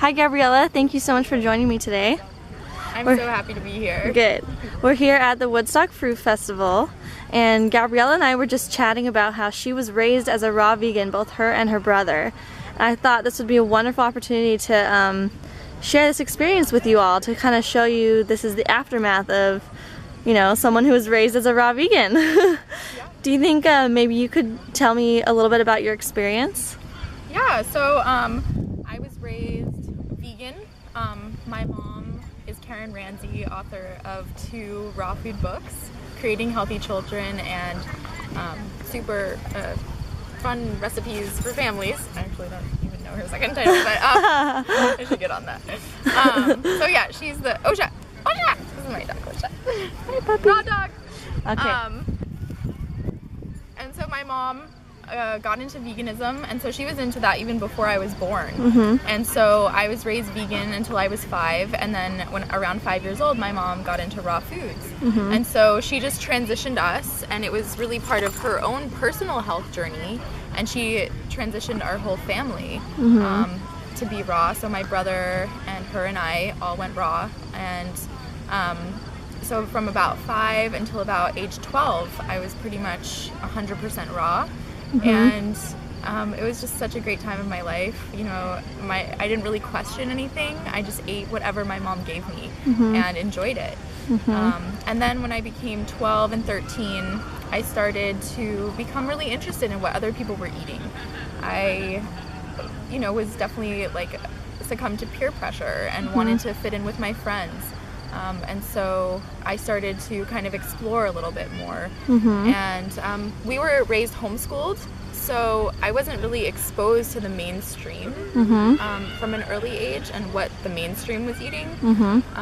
Hi Gabriella, thank you so much for joining me today. We're so happy to be here. Good. We're here at the Woodstock Fruit Festival, and Gabriella and I were just chatting about how she was raised as a raw vegan, both her and her brother. And I thought this would be a wonderful opportunity to share this experience with you all, to kind of show you this is the aftermath of, you know, someone who was raised as a raw vegan. Yeah. Do you think maybe you could tell me a little bit about your experience? Yeah, so I was raised vegan. My mom is Karen Ramsey, author of 2 raw food books, Creating Healthy Children and super fun recipes for families. I actually don't even know her second title, but I should get on that. So yeah, she's the Osha. This is my dog, Osha. Hi, puppy. Raw dog. Okay. And so my mom got into veganism, and so she was into that even before I was born. And so I was raised vegan until I was 5, and then when around 5 years old, my mom got into raw foods. And so she just transitioned us, and it was really part of her own personal health journey, and she transitioned our whole family to be raw. So my brother and her and I all went raw, and so from about 5 until about age 12, I was pretty much 100% raw. And it was just such a great time of my life. You know, I didn't really question anything. I just ate whatever my mom gave me and enjoyed it. And then when I became 12 and 13, I started to become really interested in what other people were eating. I, you know, was definitely like succumbed to peer pressure and wanted to fit in with my friends. And so I started to kind of explore a little bit more. And we were raised homeschooled, so I wasn't really exposed to the mainstream from an early age and what the mainstream was eating.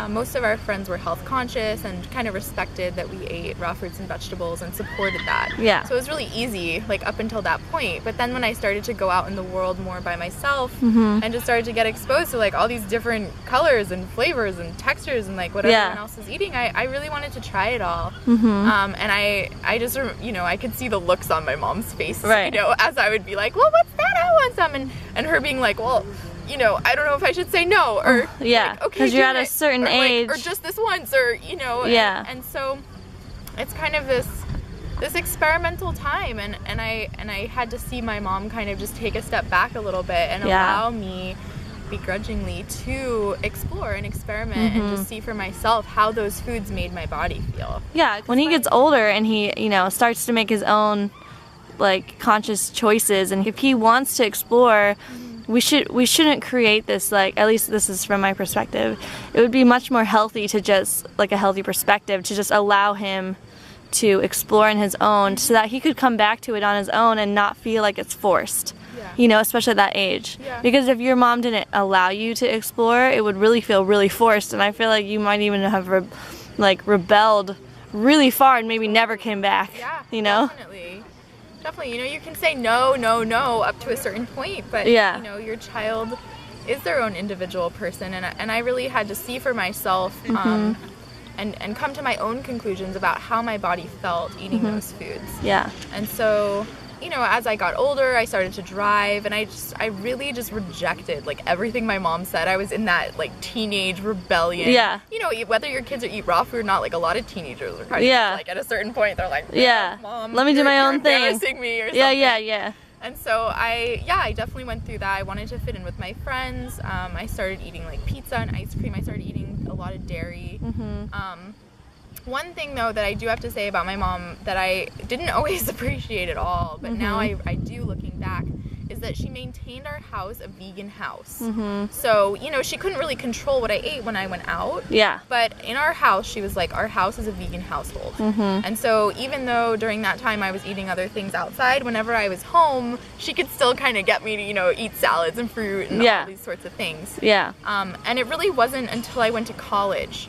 Most of our friends were health conscious and kind of respected that we ate raw fruits and vegetables and supported that. Yeah. So it was really easy, like up until that point. But then when I started to go out in the world more by myself and just started to get exposed to like all these different colors and flavors and textures and like what everyone else is eating, I really wanted to try it all. And I just, you know, I could see the looks on my mom's face, you know, as I would be like, well, what's that? I want some. And her being like, well, you know, I don't know if I should say no, or like, okay, because you're at a certain age, or just this once, or you know, and so it's kind of this experimental time, and I had to see my mom kind of just take a step back a little bit and allow me begrudgingly to explore and experiment and just see for myself how those foods made my body feel. Yeah, when he gets older and he, you know, starts to make his own like conscious choices, and if he wants to explore, we shouldn't create this, like, at least this is from my perspective, it would be much more healthy to just, like a healthy perspective, to just allow him to explore on his own so that he could come back to it on his own and not feel like it's forced. You know, especially at that age. Because if your mom didn't allow you to explore, it would really feel really forced, and I feel like you might even have rebelled really far and maybe never came back. You know? Definitely, you know, you can say no up to a certain point, but you know, your child is their own individual person, and I really had to see for myself and come to my own conclusions about how my body felt eating those foods. And so, you know, as I got older, I started to drive, and I really just rejected like everything my mom said. I was in that like teenage rebellion. You know, whether your kids eat raw food or not, like a lot of teenagers are kind of like at a certain point they're like, Mom, let me do my own thing. Embarrassing me or something. And so I definitely went through that. I wanted to fit in with my friends. I started eating like pizza and ice cream. I started eating a lot of dairy. One thing though that I do have to say about my mom that I didn't always appreciate at all, but now I do looking back, is that she maintained our house a vegan house. So, you know, she couldn't really control what I ate when I went out. But in our house, she was like, our house is a vegan household. And so even though during that time I was eating other things outside, whenever I was home, she could still kind of get me to, you know, eat salads and fruit and all these sorts of things. And it really wasn't until I went to college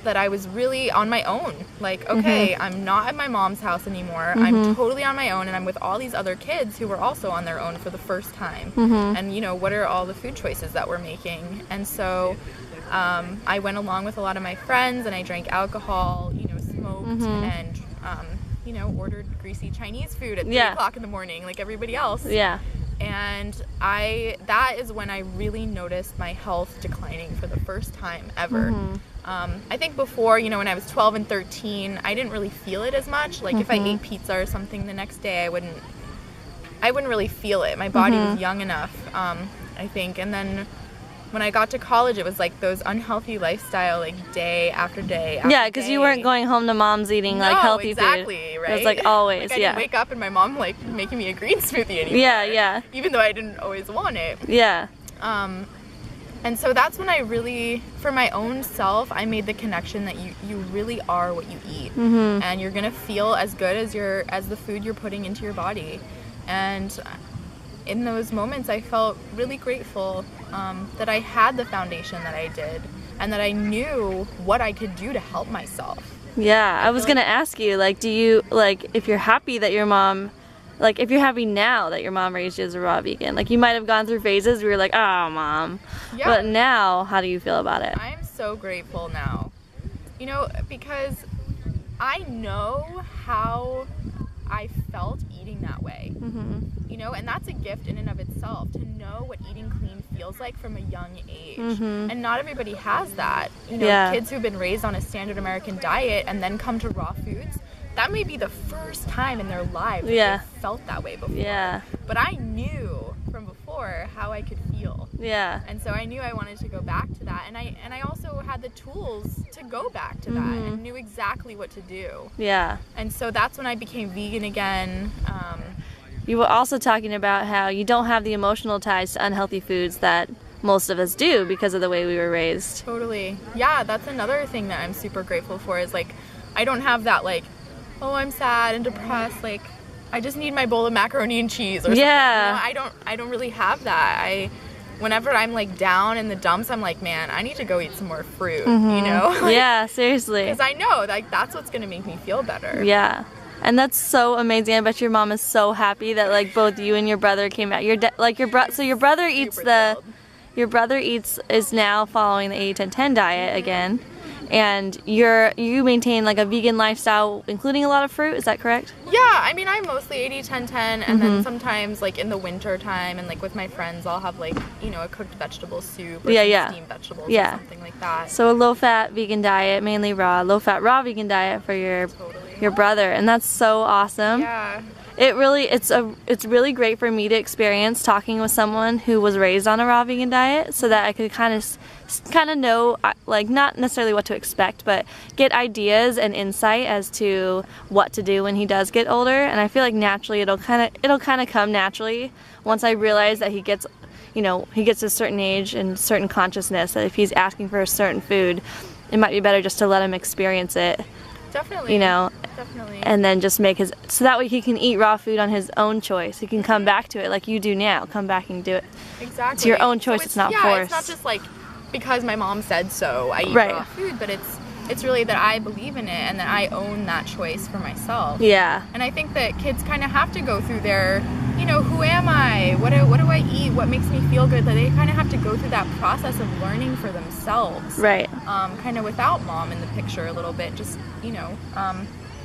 that I was really on my own. Like, okay, I'm not at my mom's house anymore. I'm totally on my own, and I'm with all these other kids who were also on their own for the first time. And, you know, what are all the food choices that we're making? And so I went along with a lot of my friends, and I drank alcohol, you know, smoked, and, you know, ordered greasy Chinese food at 3 o'clock in the morning like everybody else. And that is when I really noticed my health declining for the first time ever. I think before, you know, when I was 12 and 13, I didn't really feel it as much. Like if I ate pizza or something the next day, I wouldn't really feel it. My body was young enough, I think. And then when I got to college, it was like those unhealthy lifestyle, like day after day after Yeah, because you weren't going home to mom's eating like healthy exactly, food. Right? It was like always, like, I didn't wake up and my mom like making me a green smoothie anymore. Yeah. Even though I didn't always want it. Yeah. And so that's when I really, for my own self, I made the connection that you really are what you eat, and you're gonna feel as good as the food you're putting into your body. And in those moments, I felt really grateful that I had the foundation that I did, and that I knew what I could do to help myself. Yeah, I was gonna ask you, like, do you, like, if you're happy that your mom, like, if you're happy now that your mom raised you as a raw vegan, like, you might have gone through phases where you're like, oh, mom. Yeah. But now, how do you feel about it? I'm so grateful now. You know, because I know how I felt eating that way. You know, and that's a gift in and of itself, to know what eating clean feels like from a young age. And not everybody has that. You know, kids who've been raised on a standard American diet and then come to raw foods, that may be the first time in their lives that they felt that way before. But I knew from before how I could feel. And so I knew I wanted to go back to that, and I also had the tools to go back to that, and knew exactly what to do. And so that's when I became vegan again. You were also talking about how you don't have the emotional ties to unhealthy foods that most of us do because of the way we were raised. Totally. Yeah, that's another thing that I'm super grateful for, is like, I don't have that like, oh, I'm sad and depressed, like I just need my bowl of macaroni and cheese or something. You know, I don't really have that. Whenever I'm like down in the dumps, I'm like, man, I need to go eat some more fruit, you know? Yeah, seriously. Because I know, like, that's what's gonna make me feel better. Yeah. And that's so amazing. I bet your mom is so happy that like both you and your brother came out. So your brother eats is now following the 80-10-10 diet again. And you maintain like a vegan lifestyle, including a lot of fruit, is that correct? Yeah, I mean, I'm mostly 80-10-10, and then sometimes like in the winter time and like with my friends, I'll have like, you know, a cooked vegetable soup or some steamed vegetables or something like that. So a low-fat vegan diet, mainly raw, low-fat raw vegan diet for your brother, and that's so awesome. Yeah. It's really great for me to experience talking with someone who was raised on a raw vegan diet, so that I could kind of know, like, not necessarily what to expect, but get ideas and insight as to what to do when he does get older. And I feel like naturally it'll kind of come naturally once I realize that he gets a certain age and certain consciousness, that if he's asking for a certain food, it might be better just to let him experience it. Definitely. You know, definitely. And then just so that way he can eat raw food on his own choice. He can come back to it like you do now. Come back and do it. Exactly. It's your own choice. So it's not forced. It's not just like because my mom said so, I eat raw food, but it's really that I believe in it and that I own that choice for myself. Yeah. And I think that kids kind of have to go through their, you know, who am I? What do I eat? What makes me feel good? That they kind of have to go through that process of learning for themselves. Right. Kind of without mom in the picture a little bit, just, you know,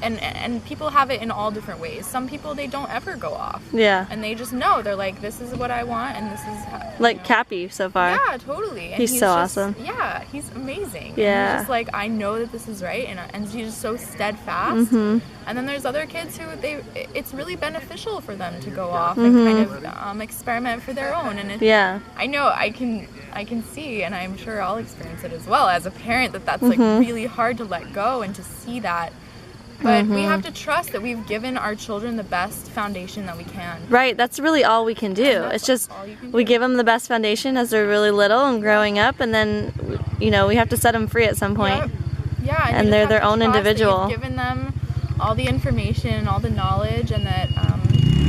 and people have it in all different ways. Some people, they don't ever go off. Yeah. And they just know. They're like, this is what I want, and this is how, like Cappy so far. Yeah, totally. And he's so awesome. Yeah, he's amazing. Yeah. And he's just like, I know that this is right, and he's just so steadfast. And then there's other kids who it's really beneficial for them to go off and kind of experiment for their own. And I know I can see, and I'm sure I'll experience it as well as a parent, that's like really hard to let go and to see that. But we have to trust that we've given our children the best foundation that we can. Right, that's really all we can do. It's just we give them the best foundation as they're really little and growing up, and then, you know, we have to set them free at some point. Yep. Yeah, and they're their own individual. That you've given them all the information, all the knowledge, and that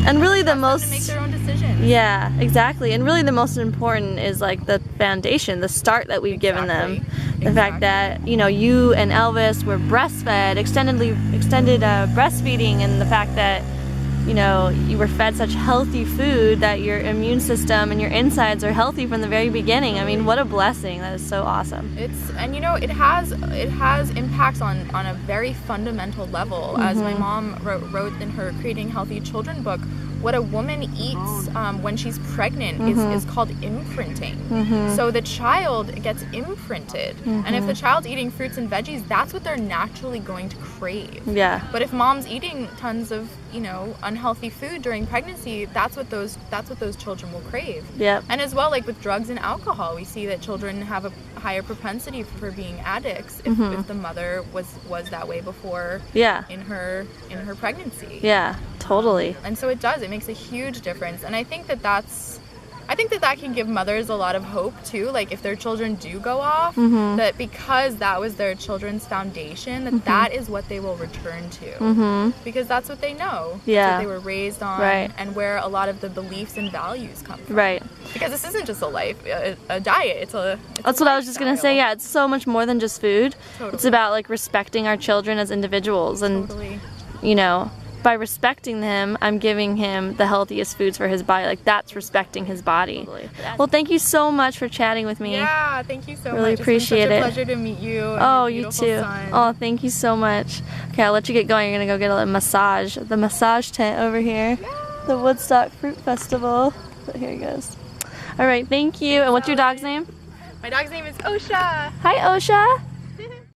and really the most to make their own decisions. Yeah, exactly. And really the most important is like the foundation, the start that we've given them. The fact that, you know, you and Elvis were breastfed, extended breastfeeding, and the fact that, you know, you were fed such healthy food that your immune system and your insides are healthy from the very beginning. I mean, what a blessing. That is so awesome. And you know, it has impacts on a very fundamental level. As my mom wrote in her Creating Healthy Children book, what a woman eats when she's pregnant is called imprinting. So the child gets imprinted, and if the child's eating fruits and veggies, that's what they're naturally going to crave. Yeah. But if mom's eating tons of, you know, unhealthy food during pregnancy, that's what those children will crave. Yep. And as well, like with drugs and alcohol, we see that children have a higher propensity for being addicts if the mother was that way before. Yeah. In her pregnancy. Yeah, totally. And so it makes a huge difference. And I think that can give mothers a lot of hope too, like if their children do go off, that because that was their children's foundation, that is what they will return to, because that's what they know. Yeah. That's what they were raised on, Right. and where a lot of the beliefs and values come from. Right. Because this isn't just a diet, it's That's what I was just gonna say. Yeah, it's so much more than just food. Totally. It's about like respecting our children as individuals, and Totally. you know, by respecting him, I'm giving him the healthiest foods for his body. Like, that's respecting his body. Well, thank you so much for chatting with me. Yeah, thank you so Really much. appreciate it's been it. such a pleasure to meet you. And Oh, your you beautiful too. son. Oh, thank you so much. Okay, I'll let you get going. You're gonna go get a massage. The massage tent over here. The Woodstock Fruit Festival. But here he goes. All right, thank you. And what's your dog's name? My dog's name is Osha. Hi, Osha.